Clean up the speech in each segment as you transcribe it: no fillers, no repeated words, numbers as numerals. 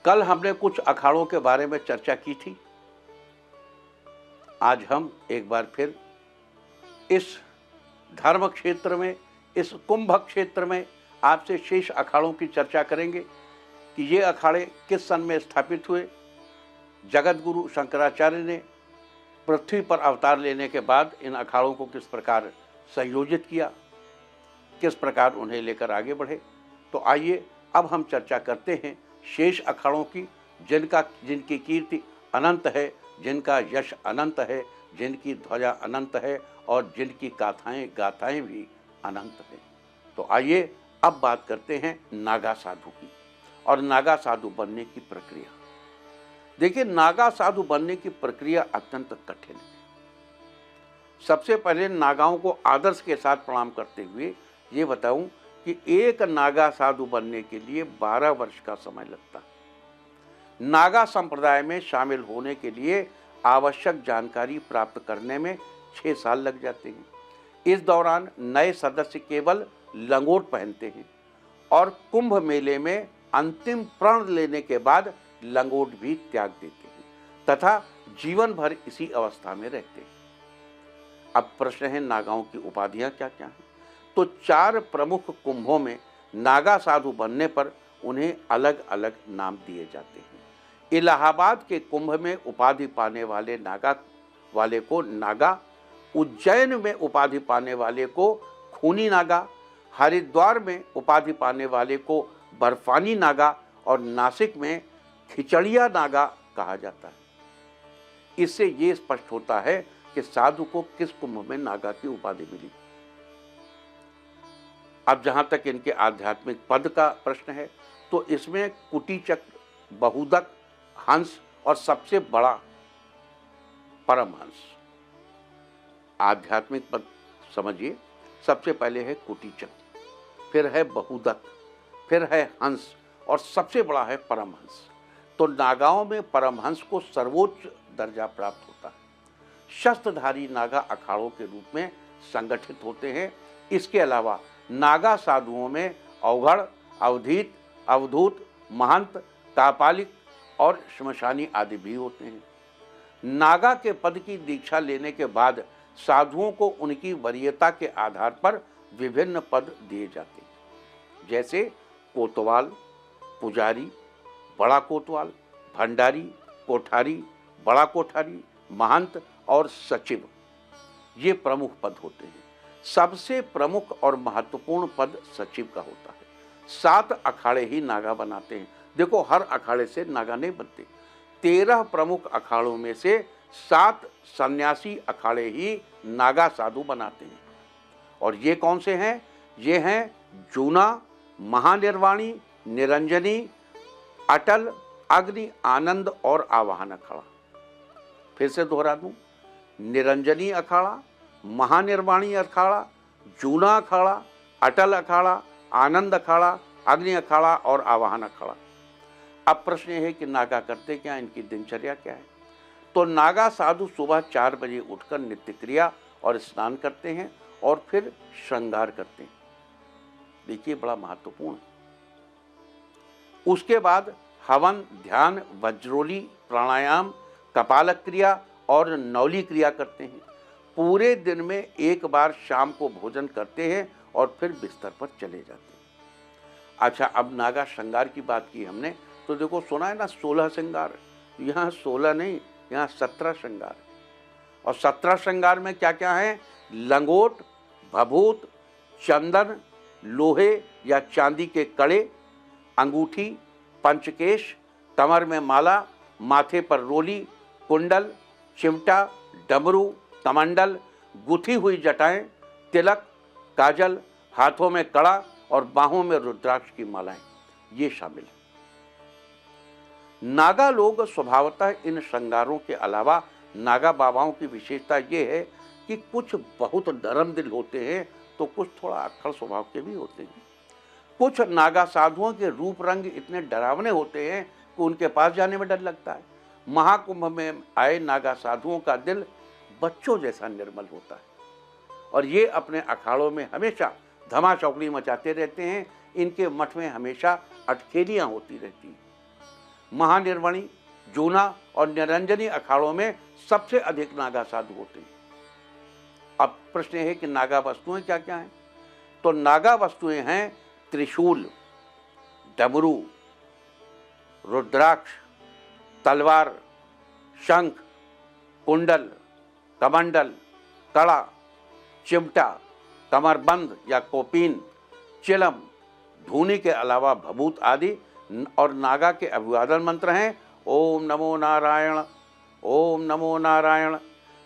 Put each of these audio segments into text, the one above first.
कल हमने कुछ अखाड़ों के बारे में चर्चा की थी। आज हम एक बार फिर इस धर्म क्षेत्र में, इस कुंभ क्षेत्र में आपसे शेष अखाड़ों की चर्चा करेंगे कि ये अखाड़े किस सन में स्थापित हुए, जगत गुरु शंकराचार्य ने पृथ्वी पर अवतार लेने के बाद इन अखाड़ों को किस प्रकार संयोजित किया, किस प्रकार उन्हें लेकर आगे बढ़े। तो आइए अब हम चर्चा करते हैं शेष अखाड़ों की, जिनकी कीर्ति अनंत है, जिनका यश अनंत है, जिनकी ध्वजा अनंत है और जिनकी गाथाएं भी अनंत है। तो आइए अब बात करते हैं नागा साधु की और नागा साधु बनने की प्रक्रिया। देखिए, नागा साधु बनने की प्रक्रिया अत्यंत कठिन है। सबसे पहले नागाओं को आदर्श के साथ प्रणाम करते हुए ये बताऊं कि एक नागा साधु बनने के लिए 12 वर्ष का समय लगता है। नागा संप्रदाय में शामिल होने के लिए आवश्यक जानकारी प्राप्त करने में 6 साल लग जाते हैं। इस दौरान नए सदस्य केवल लंगोट पहनते हैं और कुंभ मेले में अंतिम प्रण लेने के बाद लंगोट भी त्याग देते हैं तथा जीवन भर इसी अवस्था में रहते हैं। अब प्रश्न है, नागाओं की उपाधियां क्या क्या हैं? तो 4 प्रमुख कुंभों में नागा साधु बनने पर उन्हें अलग अलग नाम दिए जाते हैं। इलाहाबाद के कुंभ में उपाधि पाने वाले को नागा, उज्जैन में उपाधि पाने वाले को खूनी नागा, हरिद्वार में उपाधि पाने वाले को बर्फानी नागा और नासिक में खिचड़िया नागा कहा जाता है। इससे ये स्पष्ट होता है कि साधु को किस कुंभ में नागा की उपाधि मिली। अब जहां तक इनके आध्यात्मिक पद का प्रश्न है तो इसमें कुटीचक्र, बहुदक, हंस और सबसे बड़ा परमहंस। आध्यात्मिक पद समझिए, सबसे पहले है कुटीचक्र, फिर है बहुदक, फिर है हंस और सबसे बड़ा है परमहंस। तो नागाओं में परमहंस को सर्वोच्च दर्जा प्राप्त होता है। शस्त्रधारी नागा अखाड़ों के रूप में संगठित होते हैं। इसके अलावा नागा साधुओं में अवघड़, अवधीत, अवधूत, महंत, कापालिक और श्मशानी आदि भी होते हैं। नागा के पद की दीक्षा लेने के बाद साधुओं को उनकी वरीयता के आधार पर विभिन्न पद दिए जाते हैं, जैसे कोतवाल, पुजारी, बड़ा कोतवाल, भंडारी, कोठारी, बड़ा कोठारी, महंत और सचिव। ये प्रमुख पद होते हैं। सबसे प्रमुख और महत्वपूर्ण पद सचिव का होता है। 7 अखाड़े ही नागा बनाते हैं। देखो, हर अखाड़े से नागा नहीं बनते। 13 प्रमुख अखाड़ों में से 7 सन्यासी अखाड़े ही नागा साधु बनाते हैं। और ये कौन से हैं? ये हैं जूना, महानिर्वाणी, निरंजनी, अटल, अग्नि, आनंद और आवाहन अखाड़ा। फिर से दोहरा दूं, निरंजनी अखाड़ा, महानिर्वाणी अखाड़ा, जूना अखाड़ा, अटल अखाड़ा, आनंद अखाड़ा, अग्नि अखाड़ा और आवाहन अखाड़ा। अब प्रश्न है कि नागा करते क्या, इनकी दिनचर्या क्या है? तो नागा साधु सुबह 4 बजे उठकर नित्य क्रिया और स्नान करते हैं और फिर श्रृंगार करते हैं। देखिए, बड़ा महत्वपूर्ण है। उसके बाद हवन, ध्यान, वज्रोली, प्राणायाम, कपालक क्रिया और नौली क्रिया करते हैं। पूरे दिन में एक बार शाम को भोजन करते हैं और फिर बिस्तर पर चले जाते हैं। अच्छा, अब नागा श्रृंगार की बात की हमने, तो देखो, सुना है ना 16 श्रृंगार। यहाँ 16 नहीं, यहाँ 17 श्रृंगार। और 17 श्रृंगार में क्या क्या है? लंगोट, भभूत, चंदन, लोहे या चांदी के कड़े, अंगूठी, पंचकेश, कमर में माला, माथे पर रोली, कुंडल, चिमटा, डमरू, कमंडल, गुथी हुई जटाएं, तिलक, काजल, हाथों में कड़ा और बाहों में रुद्राक्ष की मालाएं, ये शामिल है। नागा लोग स्वभावतः इन श्रृंगारों के अलावा नागा बाबाओं की विशेषता ये है कि कुछ बहुत नरम दिल होते हैं तो कुछ थोड़ा अक्खड़ स्वभाव के भी होते हैं। कुछ नागा साधुओं के रूप रंग इतने डरावने होते हैं कि उनके पास जाने में डर लगता है। महाकुंभ में आए नागा साधुओं का दिल बच्चों जैसा निर्मल होता है और ये अपने अखाड़ों में हमेशा धमाचौकड़ी मचाते रहते हैं। इनके मठ में हमेशा अटखेलियाँ होती रहती हैं। महानिर्वणी, जूना और निरंजनी अखाड़ों में सबसे अधिक नागा साधु होते हैं। अब प्रश्न है कि नागा वस्तुएं क्या क्या हैं? तो नागा वस्तुएं हैं त्रिशूल, डमरू, रुद्राक्ष, तलवार, शंख, कुंडल, कमंडल, कड़ा, चिमटा, कमरबंद या कोपीन, चिलम, धूनी के अलावा भभूत आदि। और नागा के अभिवादन मंत्र हैं ओम नमो नारायण, ओम नमो नारायण।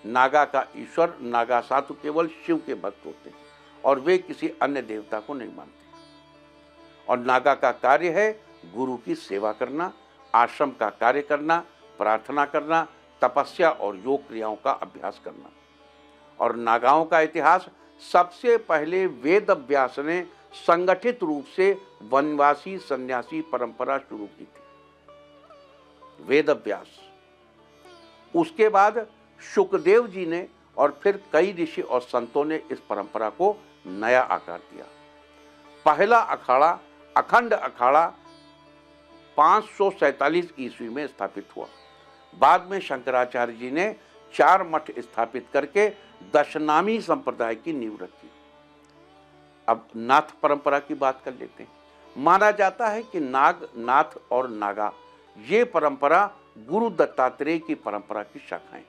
नागा का ईश्वर नागा साधु केवल शिव के भक्त होते हैं और वे किसी अन्य देवता को नहीं मानते। और नागा का कार्य है गुरु की सेवा करना, आश्रम का कार्य करना, प्रार्थना करना, तपस्या और योग क्रियाओं का अभ्यास करना। और नागाओं का इतिहास सबसे पहले वेद व्यास ने संगठित रूप से वनवासी सन्यासी परंपरा शुरू की थी, वेद व्यास। उसके बाद शुकदेव जी ने और फिर कई ऋषि और संतों ने इस परंपरा को नया आकार दिया। पहला अखाड़ा, अखंड अखाड़ा 547 ईस्वी में स्थापित हुआ। बाद में शंकराचार्य जी ने 4 मठ स्थापित करके दशनामी संप्रदाय की नींव रखी। अब नाथ परंपरा की बात कर लेते हैं। माना जाता है कि नाग, नाथ और नागा ये परंपरा गुरु दत्तात्रेय की परंपरा की शाखाएं।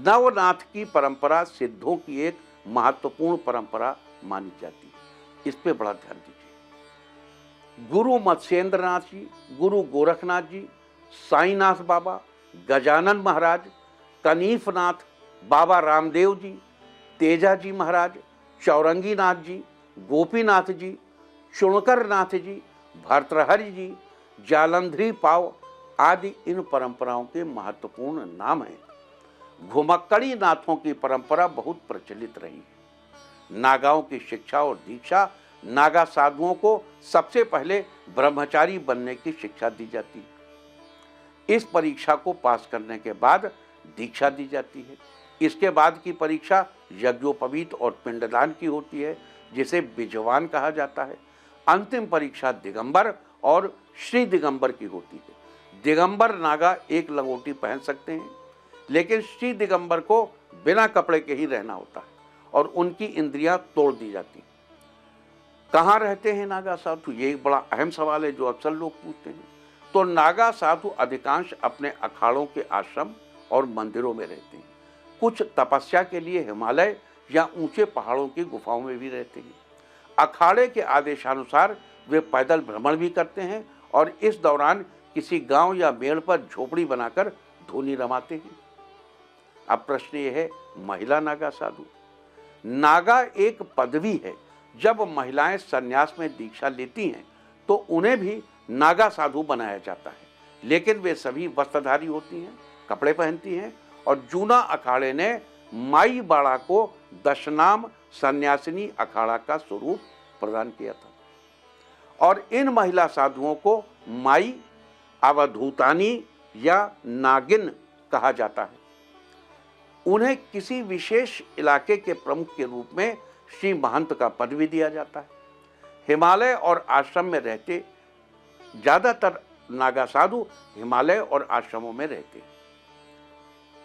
नवनाथ की परंपरा सिद्धों की एक महत्वपूर्ण परंपरा मानी जाती है। इस पे बड़ा ध्यान दीजिए। गुरु मत्स्येंद्रनाथ जी, गुरु गोरखनाथ जी, साईनाथ बाबा, गजानन महाराज, कनीफनाथ, बाबा रामदेव जी, तेजा जी महाराज, चौरंगी नाथ जी, गोपीनाथ जी, चुणकर नाथ जी, भर्तृहरि जी, जालंधरी पाव आदि इन परंपराओं के महत्वपूर्ण नाम हैं। घुमक्कड़ी नाथों की परंपरा बहुत प्रचलित रही है। नागाओं की शिक्षा और दीक्षा, नागा साधुओं को सबसे पहले ब्रह्मचारी बनने की शिक्षा दी जाती है। इस परीक्षा को पास करने के बाद दीक्षा दी जाती है। इसके बाद की परीक्षा यज्ञोपवीत और पिंडदान की होती है, जिसे बिजवान कहा जाता है। अंतिम परीक्षा दिगंबर और श्री दिगंबर की होती है। दिगंबर नागा एक लंगोटी पहन सकते हैं, लेकिन श्री दिगंबर को बिना कपड़े के ही रहना होता है और उनकी इंद्रियां तोड़ दी जाती। कहाँ रहते हैं नागा साधु? ये एक बड़ा अहम सवाल है जो अक्सर लोग पूछते हैं। तो नागा साधु अधिकांश अपने अखाड़ों के आश्रम और मंदिरों में रहते हैं। कुछ तपस्या के लिए हिमालय या ऊंचे पहाड़ों की गुफाओं में भी रहते हैं। अखाड़े के आदेशानुसार वे पैदल भ्रमण भी करते हैं और इस दौरान किसी गांव या मेड़ पर झोपड़ी बनाकर धूनी रमाते हैं। अब प्रश्न ये है, महिला नागा साधु। नागा एक पदवी है। जब महिलाएं संन्यास में दीक्षा लेती हैं तो उन्हें भी नागा साधु बनाया जाता है, लेकिन वे सभी वस्त्रधारी होती हैं, कपड़े पहनती हैं। और जूना अखाड़े ने माई बाड़ा को दशनाम सन्यासिनी अखाड़ा का स्वरूप प्रदान किया था। और इन महिला साधुओं को माई, अवधूतानी या नागिन कहा जाता है। उन्हें किसी विशेष इलाके के प्रमुख के रूप में श्री महंत का पद भी दिया जाता है। हिमालय और आश्रम में रहते ज्यादातर नागा साधु हिमालय और आश्रमों में रहते हैं।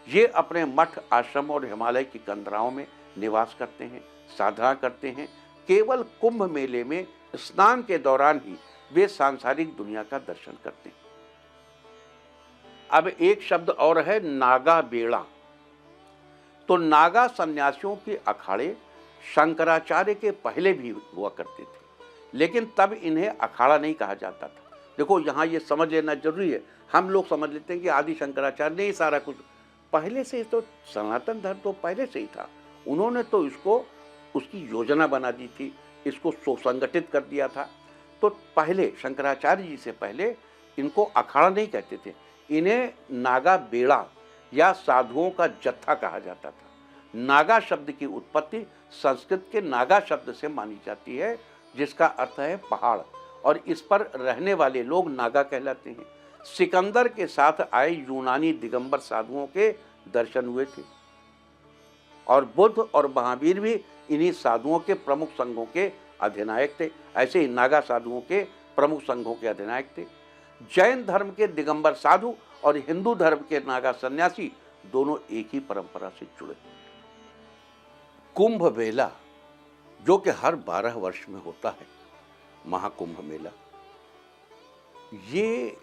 ये अपने मठ, आश्रम और हिमालय की कंदराओं में निवास करते हैं, साधना करते हैं। केवल कुंभ मेले में स्नान के दौरान ही वे सांसारिक दुनिया का दर्शन करते हैं। अब एक शब्द और है, नागा बेड़ा। तो नागा सन्यासियों के अखाड़े शंकराचार्य के पहले भी हुआ करते थे, लेकिन तब इन्हें अखाड़ा नहीं कहा जाता था। देखो, यहाँ ये समझ लेना जरूरी है। हम लोग समझ लेते हैं कि आदि शंकराचार्य ने ही सारा कुछ, पहले से तो सनातन धर्म तो पहले से ही था। उन्होंने तो इसको, उसकी योजना बना दी थी, इसको सुसंगठित कर दिया था। तो पहले शंकराचार्य जी से पहले इनको अखाड़ा नहीं कहते थे, इन्हें नागा बेड़ा या साधुओं का जत्था कहा जाता था। नागा शब्द की उत्पत्ति संस्कृत के नागा शब्द से मानी जाती है, जिसका अर्थ है पहाड़, और इस पर रहने वाले लोग नागा कहलाते हैं। सिकंदर के साथ आए यूनानी दिगंबर साधुओं के दर्शन हुए थे और बुद्ध और महावीर भी इन्हीं साधुओं के प्रमुख संघों के अधिनायक थे। ऐसे ही नागा साधुओं के प्रमुख संघों के अधिनायक थे। जैन धर्म के दिगंबर साधु और हिंदू धर्म के नागा सन्यासी दोनों एक ही परंपरा से जुड़े। कुंभ मेला जो कि हर 12 वर्ष में होता है, महाकुंभ मेला, ये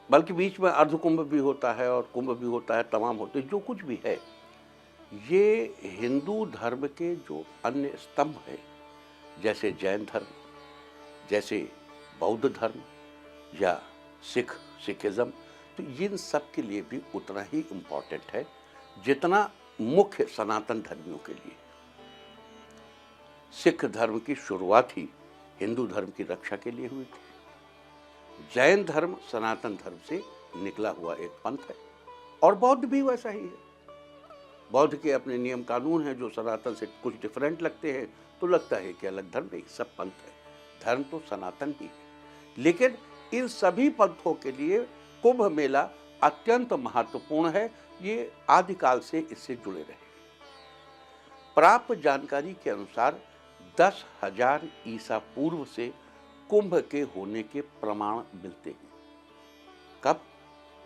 बल्कि बीच में अर्ध कुंभ भी होता है और कुंभ भी होता है, तमाम होते हैं, जो कुछ भी है, ये हिंदू धर्म के जो अन्य स्तंभ है, जैसे जैन धर्म, जैसे बौद्ध धर्म या सिखिज्म, तो इन सब के लिए भी उतना ही इम्पोर्टेंट है जितना मुख्य सनातन धर्मियों के लिए। सिख धर्म की शुरुआत ही हिंदू धर्म की रक्षा के लिए हुई थी। जैन धर्म सनातन धर्म से निकला हुआ एक पंथ है और बौद्ध भी वैसा ही है। बौद्ध के अपने नियम कानून हैं जो सनातन से कुछ डिफरेंट लगते हैं, तो लगता है कि अलग धर्म नहीं, सब पंथ है, धर्म तो सनातन ही है। लेकिन इन सभी पंथों के लिए कुंभ मेला अत्यंत महत्वपूर्ण है, ये आदिकाल से इससे जुड़े रहे। प्राप्त जानकारी के अनुसार 10,000 ईसा पूर्व से कुंभ के होने के प्रमाण मिलते हैं। कब?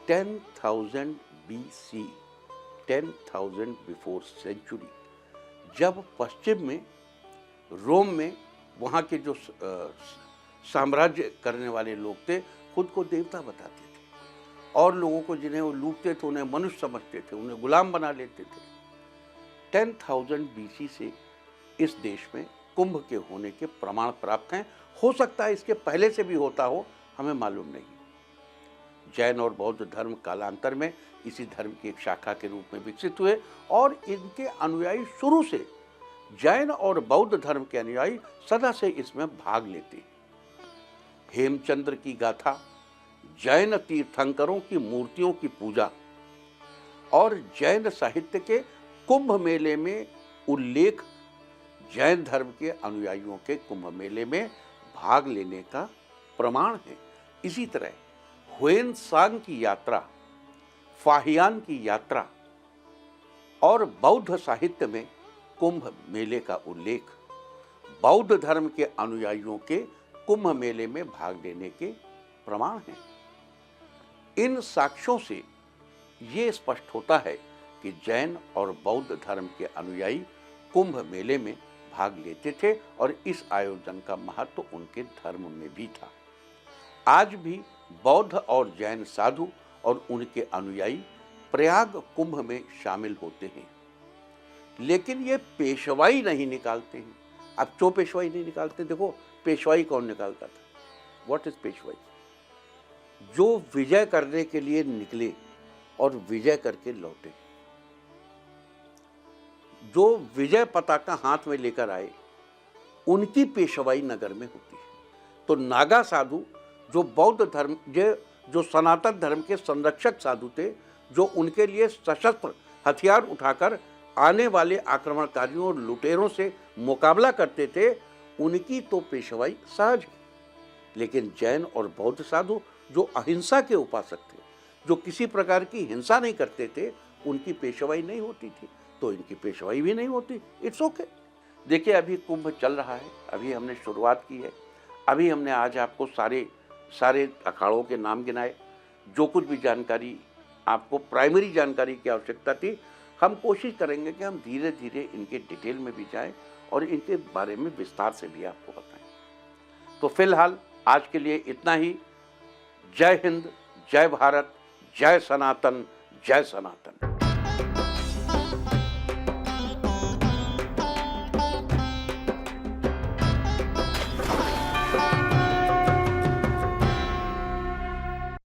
10,000 BC, 10,000 बिफोर सेंचुरी, जब पश्चिम में रोम में वहाँ के जो साम्राज्य करने वाले लोग थे, खुद को देवता बताते थे और लोगों को जिन्हें वो लूटते थे उन्हें मनुष्य समझते थे, उन्हें गुलाम बना लेते थे। 10,000 BC से इस देश में कुंभ के होने के प्रमाण प्राप्त हैं। हो सकता है इसके पहले से भी होता हो, हमें मालूम नहीं। जैन और बौद्ध धर्म कालांतर में इसी धर्म की एक शाखा के रूप में विकसित हुए और इनके अनुयायी शुरू से, जैन और बौद्ध धर्म के अनुयायी सदा से इसमें भाग लेते हैं। हेमचंद्र की गाथा, जैन तीर्थंकरों की मूर्तियों की पूजा और जैन साहित्य के कुंभ मेले में उल्लेख जैन धर्म के अनुयायियों के कुंभ मेले में भाग लेने का प्रमाण है। इसी तरह ह्वेनसांग की यात्रा, फाहियान की यात्रा और बौद्ध साहित्य में कुंभ मेले का उल्लेख बौद्ध धर्म के अनुयायियों के कुंभ मेले में भाग लेने के प्रमाण हैं। इन साक्ष्यों से ये स्पष्ट होता है कि जैन और बौद्ध धर्म के अनुयायी कुंभ मेले में भाग लेते थे और इस आयोजन का महत्व उनके धर्म में भी था। आज भी बौद्ध और जैन साधु और उनके अनुयायी प्रयाग कुंभ में शामिल होते हैं, लेकिन ये पेशवाई नहीं निकालते हैं। अब क्यों पेशवाई नहीं निकालते? देखो, पेशवाई कौन निकालता था? व्हाट इज पेशवाई? जो विजय करने के लिए निकले और विजय करके लौटे, जो विजय पताका हाथ में लेकर आए, उनकी पेशवाई नगर में होती है। तो नागा साधु जो बौद्ध धर्म जो सनातन धर्म के संरक्षक साधु थे, जो उनके लिए सशस्त्र हथियार उठाकर आने वाले आक्रमणकारियों और लुटेरों से मुकाबला करते थे, उनकी तो पेशवाई सहज है। लेकिन जैन और बौद्ध साधु जो अहिंसा के उपासक थे, जो किसी प्रकार की हिंसा नहीं करते थे, उनकी पेशवाई नहीं होती थी, तो इनकी पेशवाई भी नहीं होती। It's okay. देखिए, अभी कुंभ चल रहा है, अभी हमने शुरुआत की है, अभी हमने आज आपको सारे अखाड़ों के नाम गिनाए। जो कुछ भी जानकारी आपको प्राइमरी जानकारी की आवश्यकता थी, हम कोशिश करेंगे कि हम धीरे धीरे इनके डिटेल में भी जाएं और इनके बारे में विस्तार से भी आपको बताएं। तो फिलहाल आज के लिए इतना ही। जय हिंद, जय भारत, जय सनातन, जय सनातन।